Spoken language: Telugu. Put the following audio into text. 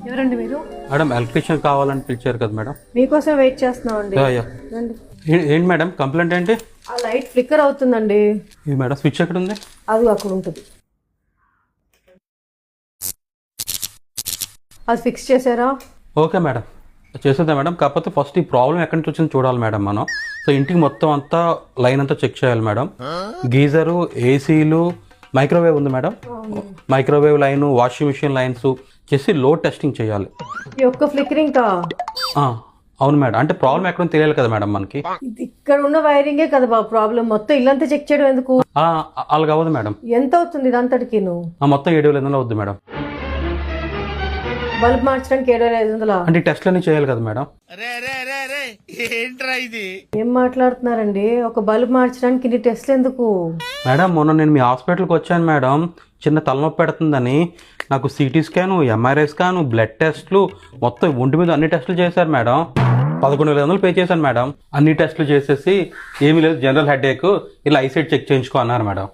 ఎవరండి మీరు? మేడం ఎలక్ట్రీషియన్ కావాలని పిలిచారు కదా మేడం. మీకోసం వెయిట్ చేస్తున్నాం అండి. రండి. ఏంటి మేడం కంప్లైంట్ ఏంటి? ఆ లైట్ ఫ్లిక్కర్ అవుతుందండి. ఇది మేడం స్విచ్ ఎక్కడ ఉంది? అది అక్కడ ఉంటుంది. అది ఫిక్స్ చేశారా? ఓకే మేడం చేసేద్దాం మేడం. కాకపోతే ఫస్ట్ ఈ ప్రాబ్లం ఎక్కడి నుంచి వచ్చింది చూడాలి మేడం మనం. సో ఇంటికి మొత్తం అంతా లైన్ అంతా చెక్ చేయాలి మేడం. గీజరు, ఏసీలు, మైక్రోవేవ్ ఉంది madam. Microwave line, washing machine lines చేసి లోడ్ టెస్టింగ్ చేయాలి. ఈ ఒక్క ఫ్లిక్కరింగ్ కా? అవును మేడం. అంటే ప్రాబ్లం ఎక్కడో తెలియాలి కదా మేడం మనకి. ఇది ఇక్కడ ఉన్న వైరింగే కదా బాబు ప్రాబ్లం. మొత్తం ఇల్లంతా చెక్ చేయడం ఎందుకు? అలాగ అవ్వదు మేడం. ఎంత అవుతుంది ఇదంతటికి? మొత్తం 7,500 అవుద్ది మేడం. బల్బ్ మార్చడానికి 7,500? అంటే టెస్ట్లన్నీ చేయాలి కదా మేడం. ఏం మాట్లాడుతున్నారండి? ఒక బల్బ్ మార్చడానికి ఇన్ని టెస్ట్లు ఎందుకు? మేడం మొన్న నేను మీ హాస్పిటల్కి వచ్చాను మేడం. చిన్న తలనొప్పి పెడుతుందని నాకు city scan, MRI scan, blood టెస్ట్లు మొత్తం ఒంటి మీద అన్ని టెస్టులు చేశారు మేడం. 11,500 పే చేశాను మేడం. అన్ని టెస్టులు చేసేసి ఏమీ లేదు, జనరల్ హెడేక్, ఇలా ఐసైట్ చెక్ చేయించుకో అన్నారు మేడం.